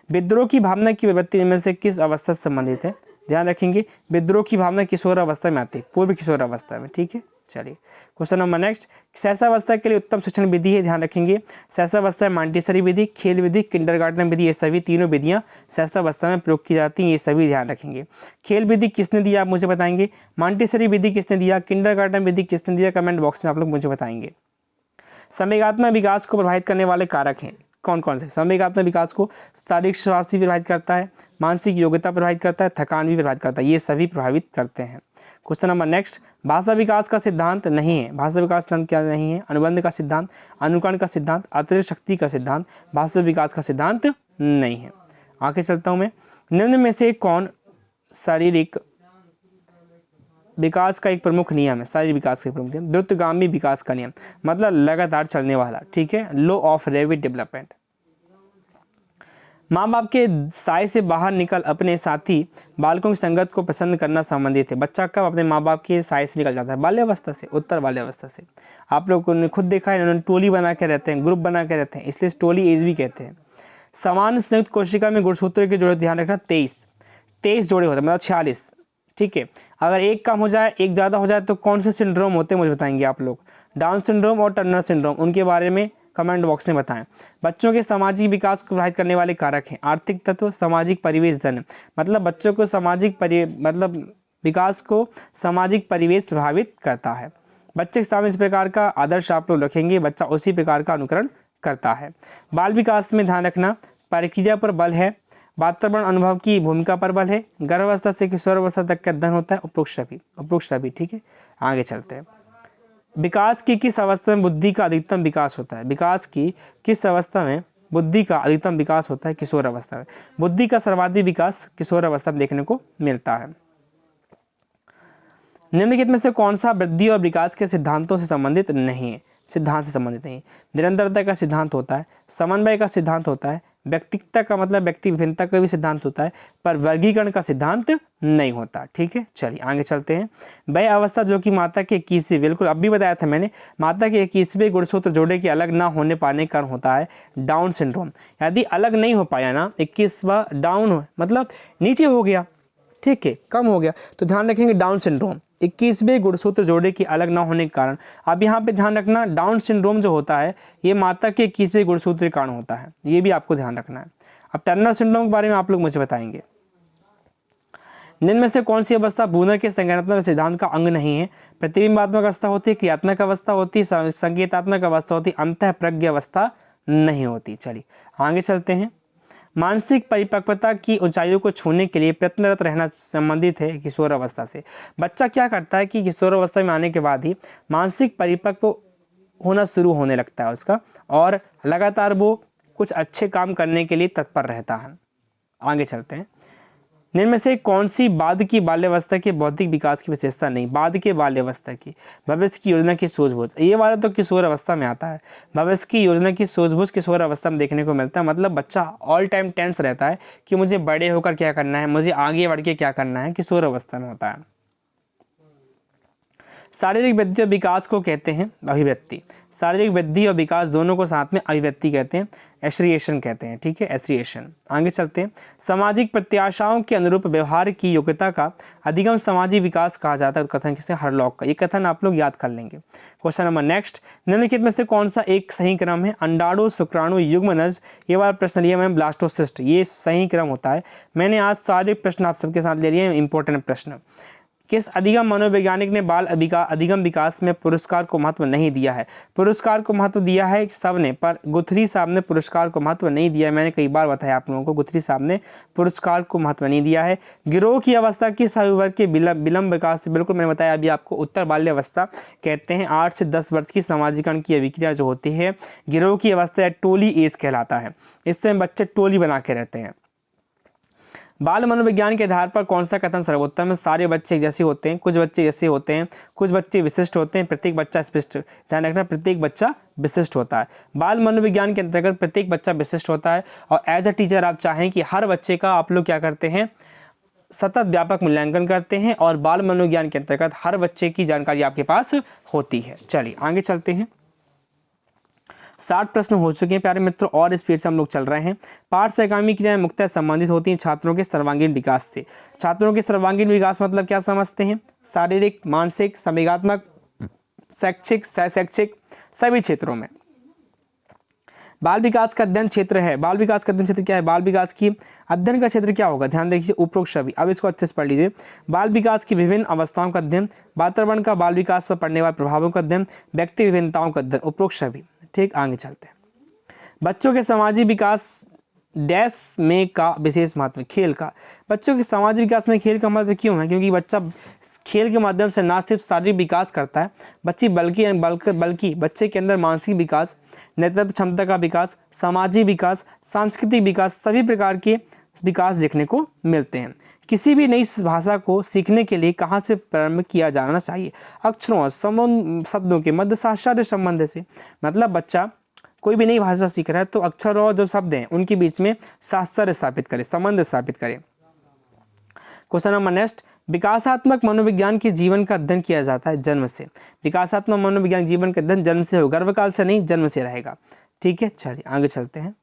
विद्रोह की भावना की विपत्ति इनमें से किस अवस्था से संबंधित है? ध्यान रखेंगे, विद्रोह की भावना किशोर अवस्था में आती है, पूर्व किशोर अवस्था में। ठीक है, चलिए क्वेश्चन नंबर नेक्स्ट। शैशवावस्था के लिए उत्तम शिक्षण विधि है, ध्यान रखेंगे। शैशवावस्था में मॉन्टेसरी विधि, खेल विधि, किंडरगार्टन विधि, ये सभी तीनों विधियां शैशवावस्था में प्रयोग की जाती हैं, ये सभी ध्यान रखेंगे। खेल विधि किसने दिया आप मुझे बताएंगे? मॉन्टेसरी विधि किसने दिया? किंडरगार्टन विधि किसने दिया? कमेंट बॉक्स में आप लोग मुझे बताएंगे। संवेगात्मक विकास को प्रभावित करने वाले कारक हैं कौन कौन से? संवेगात्मक विकास को शारीरिक स्वास्थ्य भी प्रभावित करता है, मानसिक योग्यता प्रभावित करता है, थकान भी प्रभावित करता है, ये सभी प्रभावित करते हैं। Question number next. भाषा विकास का सिद्धांत नहीं है। भाषा विकास सिद्धांत क्या नहीं है? अनुबंध का सिद्धांत, अनुकरण का सिद्धांत, अतिरिक्त शक्ति का सिद्धांत, भाषा विकास का सिद्धांत नहीं है। आगे चलता हूँ मैं। निम्न में से कौन शारीरिक विकास का एक प्रमुख नियम है? शारीरिक विकास का एक प्रमुख नियम द्रुतगामी विकास का नियम, मतलब लगातार चलने वाला। ठीक है, लॉ ऑफ रैपिड डेवलपमेंट। माँ बाप के साय से बाहर निकल अपने साथी बालकों की संगत को पसंद करना संबंधित है। बच्चा कब अपने माँ बाप के साय से निकल जाता है? बाल्यावस्था से, उत्तर बाल्यावस्था से। आप लोगों ने खुद देखा है, इन्होंने टोली बना के रहते हैं, ग्रुप बना के रहते हैं, इसलिए टोली एज भी कहते हैं। समान संयुक्त कोशिका में गुणसूत्र के जोड़े, ध्यान रखना 23 जोड़े होते हैं, मतलब 46। ठीक है, अगर एक कम हो जाए, एक ज़्यादा हो जाए तो कौन से सिंड्रोम होते हैं मुझे बताएंगे आप लोग? डाउन सिंड्रोम और टर्नर सिंड्रोम, उनके बारे में कमेंट बॉक्स में बताएं। बच्चों के सामाजिक विकास को प्रभावित करने वाले कारक हैं आर्थिक तत्व, सामाजिक परिवेश जन, मतलब बच्चों को मतलब विकास को सामाजिक परिवेश प्रभावित करता है। बच्चे के सामने इस प्रकार का आदर्श आप लोग रखेंगे, बच्चा उसी प्रकार का अनुकरण करता है। बाल विकास में ध्यान रखना प्रक्रिया पर बल है, वातावरण अनुभव की भूमिका पर बल है, गर्भावस्था से किशोरावस्था तक का अध्ययन होता है, उपरोक्त सभी। ठीक है, आगे चलते हैं। विकास की किस अवस्था में बुद्धि का अधिकतम विकास होता है? विकास की किस अवस्था में बुद्धि का अधिकतम विकास होता है? किशोर अवस्था में। बुद्धि का सर्वाधिक विकास किशोर अवस्था में देखने को मिलता है। निम्नलिखित में से कौन सा वृद्धि और विकास के सिद्धांतों से संबंधित नहीं है? सिद्धांत से संबंधित नहीं। निरंतरता का सिद्धांत होता है, समन्वय का सिद्धांत होता है, व्यक्तिगतता का मतलब व्यक्ति विभिन्नता का भी सिद्धांत होता है, पर वर्गीकरण का सिद्धांत नहीं होता। ठीक है, चलिए आगे चलते हैं। वह अवस्था जो कि माता के 21वें, बिल्कुल अभी बताया था मैंने, माता के 21वें गुणसूत्र जोड़े के अलग ना होने पाने का कारण होता है डाउन सिंड्रोम। यदि अलग नहीं हो पाया ना, 21वां डाउन हो मतलब नीचे हो गया, ठीक है, कम हो गया, तो ध्यान रखेंगे डाउन सिंड्रोम। 21वें गुणसूत्र जोड़े के अलग ना होने के कारण, अब यहाँ पे ध्यान रखना डाउन सिंड्रोम जो होता है ये माता के 21वें गुणसूत्र के कारण होता है, ये भी आपको ध्यान रखना है। अब टर्नर सिंड्रोम के बारे में आप लोग मुझे बताएंगे। निम्न में से कौन सी अवस्था बूनर के संज्ञानात्मक सिद्धांत का अंग नहीं है? प्रतिबिंबात्मक अवस्था होती है, क्रियात्मक अवस्था होती है, संकेतात्मक अवस्था होती है, अंतः प्रज्ञ अवस्था नहीं होती। चलिए आगे चलते हैं। मानसिक परिपक्वता की ऊंचाइयों को छूने के लिए प्रयत्नरत रहना संबंधित है किशोर अवस्था से। बच्चा क्या करता है कि किशोर अवस्था में आने के बाद ही मानसिक परिपक्व होना शुरू होने लगता है उसका, और लगातार वो कुछ अच्छे काम करने के लिए तत्पर रहता है। आगे चलते हैं। निम्न में से कौन सी बाद की बाल्यावस्था के बौद्धिक विकास की विशेषता नहीं? बाद के बाल्यावस्था की भविष्य की योजना की सूझबूझ, ये वाला तो किशोर अवस्था में आता है। भविष्य की योजना की सूझबूझ किशोर अवस्था में देखने को मिलता है, मतलब बच्चा ऑल टाइम टेंस रहता है कि मुझे बड़े होकर क्या करना है, मुझे आगे बढ़ के क्या करना है, किशोर अवस्था में होता है। शारीरिक वृद्धि और विकास को कहते हैं अभिव्यक्ति। शारीरिक वृद्धि और विकास दोनों को साथ में अभिव्यक्ति कहते हैं, एस्ट्रिएशन कहते हैं। ठीक है, एस्ट्रिएशन। आगे चलते हैं। सामाजिक प्रत्याशाओं के अनुरूप व्यवहार की योग्यता का अधिगम सामाजिक विकास कहा जाता है। कथन किसे? हरलॉक का। ये कथन आप लोग याद कर लेंगे। Question number next. निम्नलिखित में से कौन सा एक सही क्रम है? अंडाणु, शुक्राणु, युग्मनज, ये वाला प्रश्न लिया मैंने, ब्लास्टोसिस्ट, ये सही क्रम होता है। मैंने आज सारे प्रश्न आप सबके साथ ले लिए हैं, इंपॉर्टेंट प्रश्न। किस अधिगम मनोवैज्ञानिक ने बाल अधिगम विकास में पुरस्कार को महत्व नहीं दिया है? पुरस्कार को महत्व दिया है सब ने, पर गुथरी साहब ने पुरस्कार को महत्व नहीं दिया है। मैंने कई बार बताया आप लोगों को, गुथरी साहब ने पुरस्कार को महत्व नहीं दिया है। गिरोह की अवस्था किस आयु वर्ग के विलंब विकास से? बिल्कुल मैंने बताया अभी आपको, उत्तर बाल्यावस्था कहते हैं। 8 से 10 वर्ष की सामाजिकरण की अभिक्रिया जो होती है, गिरोह की अवस्था टोली एज कहलाता है। इससे बच्चे टोली बना के रहते हैं। बाल मनोविज्ञान के आधार पर कौन सा कथन सर्वोत्तम है? सारे बच्चे जैसे होते हैं, कुछ बच्चे जैसे होते हैं, कुछ बच्चे विशिष्ट होते हैं, प्रत्येक बच्चा स्पष्ट, ध्यान रखना प्रत्येक बच्चा विशिष्ट होता है। बाल मनोविज्ञान के अंतर्गत प्रत्येक बच्चा विशिष्ट होता है, और एज अ टीचर आप चाहें कि हर बच्चे का आप लोग क्या करते हैं, सतत व्यापक मूल्यांकन करते हैं और बाल मनोविज्ञान के अंतर्गत हर बच्चे की जानकारी आपके पास होती है। चलिए आगे चलते हैं। 60 प्रश्न हो चुके हैं प्यारे मित्रों और स्पीड से हम लोग चल रहे हैं। पाठ सहगामी क्रियाएं मुख्यतः संबंधित होती हैं छात्रों के सर्वांगीण विकास से। छात्रों के सर्वांगीण विकास मतलब क्या समझते हैं? शारीरिक, मानसिक, संवेगात्मक, शैक्षिक, सहशैक्षिक सभी क्षेत्रों में। बाल विकास का अध्ययन क्षेत्र है। बाल विकास का अध्ययन क्षेत्र क्या है? बाल विकास की अध्ययन का क्षेत्र क्या होगा? ध्यान देखिए उपरोक्त सभी। अब इसको अच्छे से पढ़ लीजिए। बाल विकास की विभिन्न अवस्थाओं का अध्ययन, वातावरण का बाल विकास पर पड़ने वाले प्रभावों का अध्ययन, व्यक्ति विभिन्नताओं का अध्ययन, उपरोक्त सभी। ठीक, आगे चलते हैं। बच्चों के सामाजिक विकास डैश में का विशेष महत्व, खेल का। बच्चों के सामाजिक विकास में खेल का महत्व क्यों है? क्योंकि बच्चा खेल के माध्यम से ना सिर्फ शारीरिक विकास करता है बल्कि बच्चे के अंदर मानसिक विकास, नेतृत्व क्षमता का विकास, सामाजिक विकास, सांस्कृतिक विकास, सभी प्रकार के विकास देखने को मिलते हैं। किसी भी नई भाषा को सीखने के लिए कहाँ से प्रारंभ किया जाना चाहिए? अक्षरों और शब्दों के मध्य साहचर्य संबंध से। मतलब बच्चा कोई भी नई भाषा सीख रहा है तो अक्षर और जो शब्द हैं उनके बीच में साहचर्य स्थापित करे, संबंध स्थापित करे। क्वेश्चन नंबर नेक्स्ट, विकासात्मक मनोविज्ञान के जीवन का अध्ययन किया जाता है जन्म से। विकासात्मक मनोविज्ञान जीवन का अध्ययन जन्म से हो, गर्भकाल से नहीं, जन्म से रहेगा। ठीक है, चलिए आगे चलते हैं।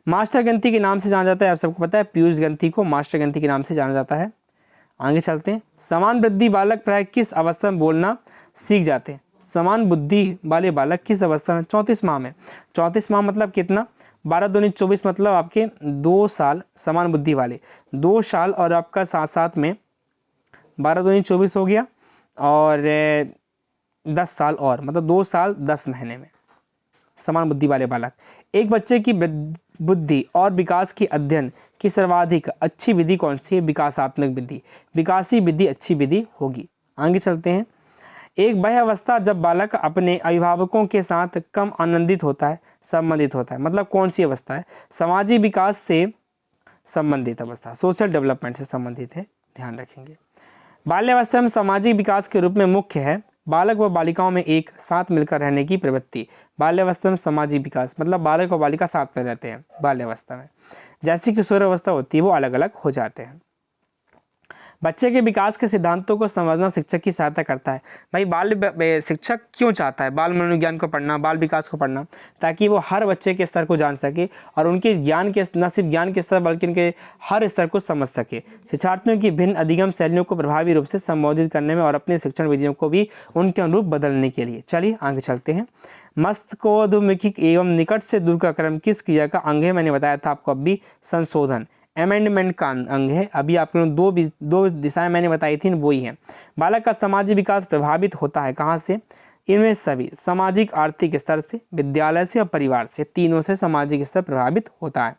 मास्टर ग्रंथि के नाम से जाना जाता है, आप सबको पता है पीयूष ग्रंथि को मास्टर ग्रंथि के नाम से जाना जाता है। आगे चलते हैं। समान बुद्धि बालक प्राय किस अवस्था में बोलना सीख जाते हैं? समान बुद्धि वाले बालक किस अवस्था में? 34 माह में। 34 माह मतलब कितना? 12 दूनी 24 मतलब आपके 2 साल समान बुद्धि वाले, 2 साल और आपका साथ साथ में 12 दूनी 24 हो गया और 10 साल और मतलब 2 साल 10 महीने में समान बुद्धि वाले बालक। एक बच्चे की बुद्धि और विकास के अध्ययन की सर्वाधिक अच्छी विधि कौन सी है? विकासात्मक विधि, विकासी विधि अच्छी विधि होगी। आगे चलते हैं। एक वह अवस्था जब बालक अपने अभिभावकों के साथ कम आनंदित होता है, संबंधित होता है, मतलब कौन सी अवस्था है? सामाजिक विकास से संबंधित अवस्था, सोशल डेवलपमेंट से संबंधित है, ध्यान रखेंगे। बाल्यावस्था में सामाजिक विकास के रूप में मुख्य है बालक व बालिकाओं में एक साथ मिलकर रहने की प्रवृत्ति। बाल्यावस्था में सामाजिक विकास मतलब बालक और बालिका साथ में रहते हैं बाल्यावस्था में। जैसी किशोरावस्था होती है वो अलग अलग हो जाते हैं। बच्चे के विकास के सिद्धांतों को समझना शिक्षक की सहायता करता है। भाई शिक्षक क्यों चाहता है बाल मनोविज्ञान को पढ़ना, बाल विकास को पढ़ना? ताकि वो हर बच्चे के स्तर को जान सके और उनके ज्ञान के न सिर्फ ज्ञान के स्तर बल्कि उनके हर स्तर को समझ सके। शिक्षार्थियों की भिन्न अधिगम शैलियों को प्रभावी रूप से संबोधित करने में और अपने शिक्षण विधियों को भी उनके अनुरूप बदलने के लिए। चलिए आगे चलते हैं। मस्तिष्कोद्यमिकी एवं निकट से दूर का क्रम किस क्रिया का अंग है? मैंने बताया था आपको अभी, संशोधन, अमेंडमेंट का अंग है। अभी आपको दो दिशाएं मैंने बताई थी, वो ही है। बालक का सामाजिक विकास प्रभावित होता है कहाँ से? इनमें सभी सामाजिक आर्थिक स्तर से, विद्यालय से और परिवार से, तीनों से सामाजिक स्तर प्रभावित होता है।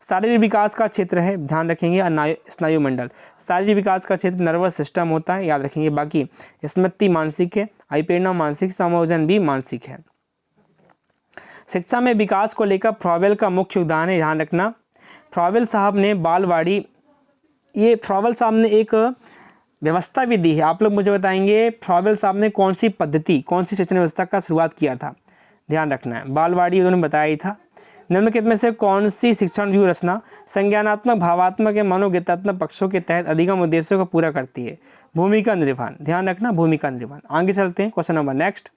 शारीरिक विकास का क्षेत्र है, ध्यान रखेंगे, स्नायु मंडल। शारीरिक विकास का क्षेत्र नर्वस सिस्टम होता है, याद रखेंगे। बाकी स्मृति मानसिक है, अभिप्रेरणा मानसिक, समायोजन भी मानसिक है। शिक्षा में विकास को लेकर फ्रॉवेल का मुख्य उदाहरण है, ध्यान रखना। फ्रॉवेल साहब ने बालवाड़ी, ये फ्रॉवेल साहब ने एक व्यवस्था भी दी है। आप लोग मुझे बताएंगे फ्रॉवेल साहब ने कौन सी पद्धति, कौन सी शिक्षण व्यवस्था का शुरुआत किया था? ध्यान रखना है, बालवाड़ी उन्होंने बताया ही था। निम्नलिखित में से कौन सी शिक्षण व्यू रचना संज्ञानात्मक, भावात्मक या मनोगीतात्मक पक्षों के तहत अधिगम उद्देश्यों को पूरा करती है? भूमिका निर्वहन, ध्यान रखना, भूमिका निर्वहन। आगे चलते हैं, क्वेश्चन नंबर नेक्स्ट।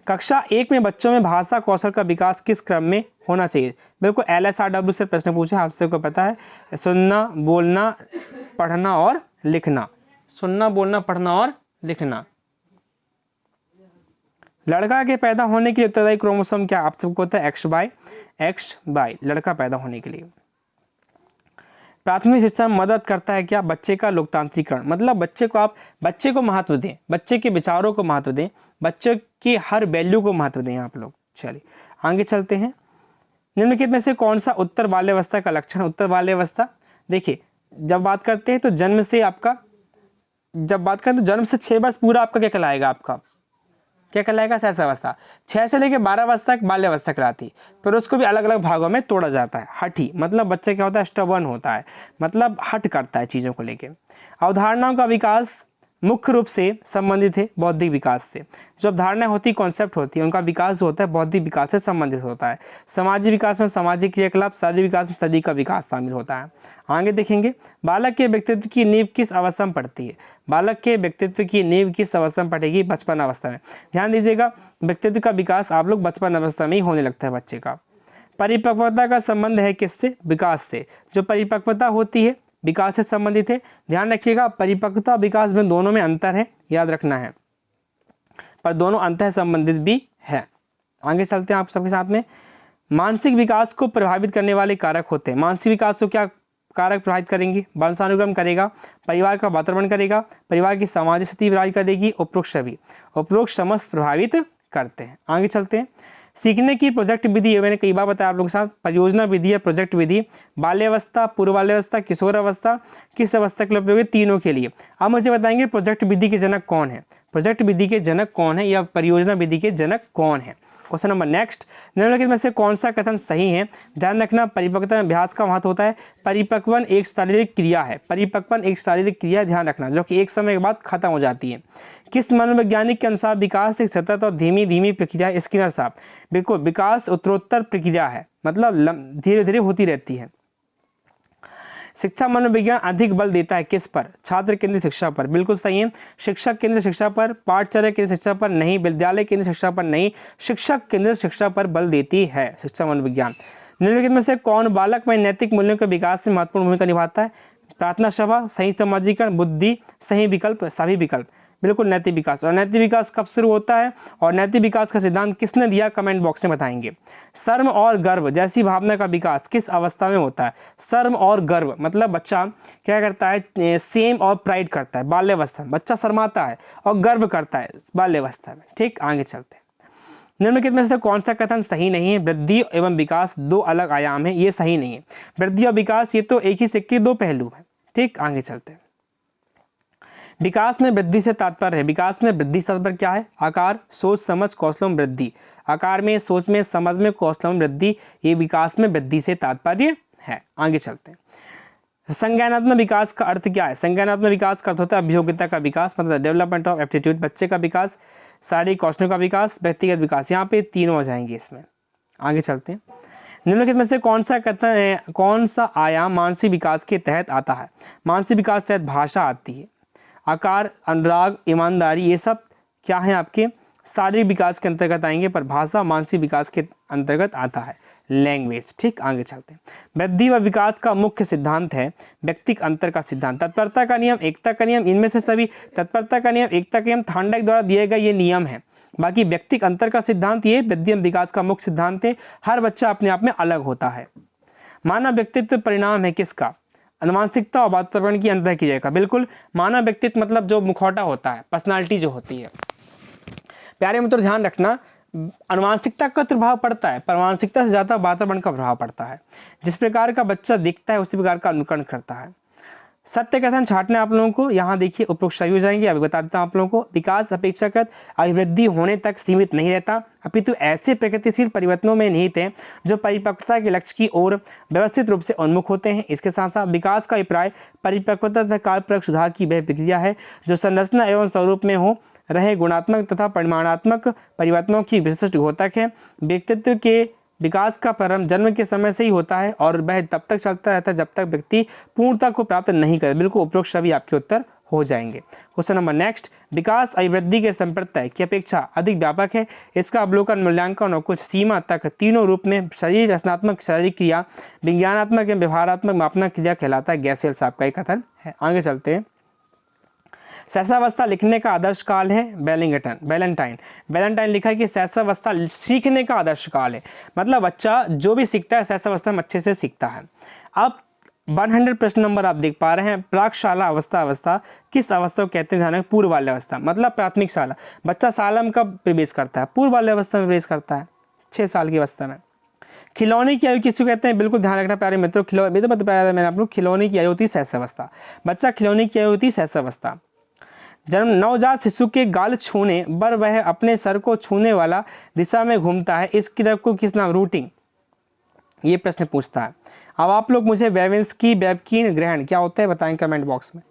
कक्षा 1 में बच्चों में भाषा कौशल का विकास किस क्रम में होना चाहिए? बिल्कुल LSRW से प्रश्न पूछे, आप सबको पता है। सुनना, बोलना, पढ़ना और लिखना। सुनना, बोलना, पढ़ना और लिखना। लड़का के पैदा होने के लिए उत्तरदायी क्रोमोसोम क्या? आप सबको पता है XY, लड़का पैदा होने के लिए। प्राथमिक शिक्षा में मदद करता है क्या? बच्चे का लोकतांत्रिकरण, मतलब बच्चे को महत्व दें, बच्चे के विचारों को महत्व दें, बच्चे की हर वैल्यू को महत्व दें आप लोग। चलिए आगे चलते हैं। निम्नलिखित में से कौन सा उत्तर बाल्यावस्था का लक्षण? उत्तर बाल्यावस्था, देखिए जब बात करते हैं तो जन्म से 6 वर्ष पूरा आपका क्या कहलाएगा? आपका क्या कहलाएगा? शैशवावस्था। 6 से लेकर 12 वर्ष तक बाल्यावस्था कहलाती है। फिर उसको भी अलग अलग भागों में तोड़ा जाता है। हठी मतलब बच्चा क्या होता है? स्टबर्न होता है, मतलब हट करता है चीज़ों को लेकर। अवधारणाओं का विकास मुख्य रूप से संबंधित है बौद्धिक विकास से। जो अवधारणा होती, कॉन्सेप्ट होती है, उनका विकास जो होता है बौद्धिक विकास से संबंधित होता है। सामाजिक विकास में सामाजिक क्रियाकलाप, शारीरिक विकास में शरीर का विकास शामिल होता है। आगे देखेंगे, बालक के व्यक्तित्व की नींव किस अवस्था में पड़ती है? बालक के व्यक्तित्व की नींव किस अवस्था में पड़ेगी? बचपन अवस्था में। ध्यान दीजिएगा, व्यक्तित्व का विकास आप लोग बचपन अवस्था में ही होने लगता है बच्चे का। परिपक्वता का संबंध है किससे? विकास से। जो परिपक्वता होती है विकास से संबंधित है। ध्यान रखिएगा, परिपक्वता विकास में दोनों में अंतर है, याद रखना है, पर दोनों अंतर संबंधित भी है। आगे चलते हैं आप सबके साथ में। मानसिक विकास को प्रभावित करने वाले कारक होते हैं। मानसिक विकास को क्या कारक प्रभावित करेंगे? वंशानुक्रम करेगा, परिवार का वातावरण करेगा, परिवार की सामाजिक स्थिति प्रभावित करेगी, उपरोक्त सभी, उपरोक्त समस्त प्रभावित करते हैं। आगे चलते हैं। सीखने की प्रोजेक्ट विधि, मैंने कई बार बताया आप लोगों के साथ, परियोजना विधि या प्रोजेक्ट विधि बाल्यावस्था, पूर्व बाल्यावस्था, किशोर अवस्था, किस अवस्था के लिए उपयोगी? तीनों के लिए। अब मुझे बताएंगे प्रोजेक्ट विधि के जनक कौन है? प्रोजेक्ट विधि के जनक कौन है या परियोजना विधि के जनक कौन है? क्वेश्चन नंबर नेक्स्ट, निम्नलिखित में से कौन सा कथन सही है? ध्यान रखना, परिपक्वता में अभ्यास का महत्व होता है। परिपक्वन एक शारीरिक क्रिया है, परिपक्वन एक शारीरिक क्रिया, ध्यान रखना, जो कि एक समय के बाद खत्म हो जाती है। किस मनोवैज्ञानिक के अनुसार विकास एक सतत और धीमी धीमी प्रक्रिया है? स्किनर साहब, बिल्कुल, विकास उत्तरोत्तर प्रक्रिया है, मतलब धीरे धीरे होती रहती है। शिक्षा मनोविज्ञान अधिक बल देता है किस पर? छात्र केंद्रित शिक्षा पर, बिल्कुल सही है। शिक्षक केंद्रित शिक्षा पर, पाठचर्या केंद्रित शिक्षा पर नहीं, विद्यालय केंद्रित शिक्षा पर नहीं, शिक्षक केंद्रित शिक्षा पर बल देती है शिक्षा मनोविज्ञान। निम्नलिखित में से कौन बालक में नैतिक मूल्यों के विकास में महत्वपूर्ण भूमिका निभाता है? प्रार्थना सभा, सही समाजीकरण, बुद्धि, सही विकल्प, सभी विकल्प, बिल्कुल नैतिक विकास। और नैतिक विकास कब शुरू होता है और नैतिक विकास का सिद्धांत किसने दिया? कमेंट बॉक्स में बताएंगे। शर्म और गर्व जैसी भावना का विकास किस अवस्था में होता है? शर्म और गर्व मतलब बच्चा क्या करता है? सेम और प्राइड करता है बाल्यावस्था में, बच्चा शर्माता है और गर्व करता है बाल्यावस्था में। ठीक, आगे चलते हैं। निम्नलिखित में से कौन सा कथन सही नहीं है? वृद्धि एवं विकास दो अलग आयाम है, ये सही नहीं है। वृद्धि और विकास ये तो एक ही सिक्के दो पहलू है। ठीक, आगे चलते हैं। विकास में वृद्धि से तात्पर्य है, विकास में वृद्धि से तात्पर्य क्या है? आकार, सोच, समझ, कौशलों में वृद्धि। आकार में, सोच में, समझ में, कौशलों में वृद्धि, ये विकास में वृद्धि से तात्पर्य है। आगे चलते हैं। संज्ञानात्मक विकास का अर्थ क्या है? संज्ञानात्मक विकास का अर्थ होता है अभियोग्यता का विकास, मतलब डेवलपमेंट ऑफ एप्टीट्यूड, बच्चे का विकास, शारीरिक कौशलों का विकास, व्यक्तिगत विकास, यहाँ पे तीनों आ जाएंगे इसमें। आगे चलते हैं। निम्नलिखित में से कौन सा कथन है, कौन सा आयाम मानसिक विकास के तहत आता है? मानसिक विकास के तहत भाषा आती है, आकार, अनुराग, ईमानदारी, ये सब क्या है आपके शारीरिक विकास के अंतर्गत आएंगे, पर भाषा मानसिक विकास के अंतर्गत आता है, लैंग्वेज। ठीक, आगे चलते हैं। वृद्धि व विकास का मुख्य सिद्धांत है व्यक्तिक अंतर का सिद्धांत, तत्परता का नियम, एकता का नियम, इनमें से सभी तत्परता का नियम, एकता का नियम थार्नडाइक द्वारा दिए गए ये नियम है। बाकी व्यक्तिक अंतर का सिद्धांत ये वृद्धि एवं विकास का मुख्य सिद्धांत है। हर बच्चा अपने आप में अलग होता है। मानव व्यक्तित्व परिणाम है किसका? अनुवांशिकता और वातावरण की अंतर क्रिया का। बिल्कुल, मानव व्यक्तित्व मतलब जो मुखौटा होता है, पर्सनालिटी जो होती है। प्यारे मित्रों ध्यान रखना, अनुवांशिकता का तो प्रभाव पड़ता है, पर अनुवांशिकता से ज़्यादा वातावरण का प्रभाव पड़ता है। जिस प्रकार का बच्चा दिखता है उसी प्रकार का अनुकरण करता है। सत्य कथन छांटने आप लोगों को, यहाँ देखिए उपरोक्त सही हो जाएंगे। अभी बता देता हूँ आप लोगों को, विकास अपेक्षाकृत अभिवृद्धि होने तक सीमित नहीं रहता, अपितु ऐसे प्रगतिशील परिवर्तनों में निहित हैं जो परिपक्वता के लक्ष्य की ओर व्यवस्थित रूप से उन्मुख होते हैं। इसके साथ साथ विकास का अभिप्राय परिपक्वता तथा कालप्रक सुधार की वह प्रक्रिया है जो संरचना एवं स्वरूप में हो रहे गुणात्मक तथा परिमाणात्मक परिवर्तनों की विशिष्ट घोतक है। व्यक्तित्व के विकास का प्रारंभ जन्म के समय से ही होता है और वह तब तक चलता रहता है जब तक व्यक्ति पूर्णता को प्राप्त नहीं करे। बिल्कुल उपरोक्त सभी आपके उत्तर हो जाएंगे। क्वेश्चन नंबर नेक्स्ट, विकास अभिवृद्धि के संप्रदाय की अपेक्षा अधिक व्यापक है। इसका अवलोकन, मूल्यांकन और कुछ सीमा तक तीनों रूप में शरीर रचनात्मक शारीरिक क्रिया, विज्ञानात्मक एवं व्यवहारात्मक मापनात्मक क्रिया कहलाता है। गैसेल साहब का एक कथन है। आगे चलते हैं। शैशवावस्था लिखने का आदर्श काल है। बैलेंटाइन लिखा है कि शैशवावस्था सीखने का आदर्श काल है, मतलब बच्चा जो भी सीखता है शैशवावस्था में अच्छे से सीखता है। अब 100 प्रश्न नंबर आप देख पा रहे हैं। प्राक-शाला अवस्था किस अवस्था को कहते हैं? ध्यान, पूर्व बाल्यावस्था, मतलब प्राथमिक शाला। बच्चा शाला में कब प्रवेश करता है? पूर्व बाल्यावस्था में प्रवेश करता है, 6 साल की अवस्था में। खिलौने की आयु किसको कहते हैं? बिल्कुल ध्यान रखना प्यारे मित्रों, खिलौने तो बताया मैंने आप लोग, खिलौने की आयु होती है शैशवावस्था। बच्चा खिलौने की आयु होती है शैशवावस्था। जन्म नवजात शिशु के गाल छूने पर वह अपने सर को छूने वाला दिशा में घूमता है, इस क्रिया को किस नाम? रूटिंग, ये प्रश्न पूछता है। अब आप लोग मुझे वेविन्स्की वेबकिन ग्रहण क्या होता है बताएं कमेंट बॉक्स में।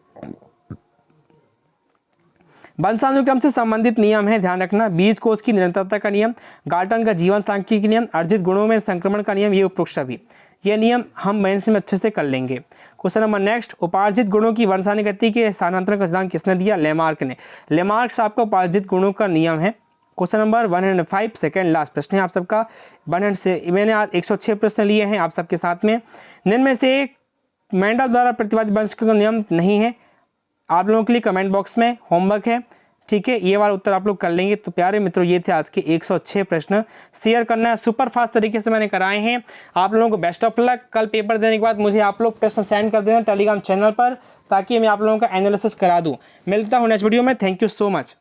वंशानुक्रम से संबंधित नियम है, ध्यान रखना। बीज कोष की निरंतरता का नियम, गाल्टन का जीवन सांख्यिकी नियम, अर्जित गुणों में संक्रमण का नियम, ये उपरोक्त सभी, ये नियम हम मेंस में अच्छे से कर लेंगे। क्वेश्चन नंबर नेक्स्ट, उपार्जित गुणों की वंशानुगति के स्थानांतरण का सिद्धांत किसने दिया? लेमार्क ने। लेमार्क आपका उपार्जित गुणों का नियम है। क्वेश्चन नंबर 105 सेकेंड लास्ट प्रश्न है आप सबका। 100 से मैंने आज 106 प्रश्न लिए हैं आप सबके साथ में। निम्न में से मेंडल द्वारा प्रतिपादित वंश का नियम नहीं है। आप लोगों के लिए कमेंट बॉक्स में होमवर्क है, ठीक है, ये वाला उत्तर आप लोग कर लेंगे। तो प्यारे मित्रों, ये थे आज के 106 प्रश्न। शेयर करना है, सुपर फास्ट तरीके से मैंने कराए हैं। आप लोगों को बेस्ट ऑफ लक। कल पेपर देने के बाद मुझे आप लोग प्रश्न सेंड कर देना टेलीग्राम चैनल पर, ताकि मैं आप लोगों का एनालिसिस करा दूं। मिलता हूं नेक्स्ट वीडियो में। Thank you so much.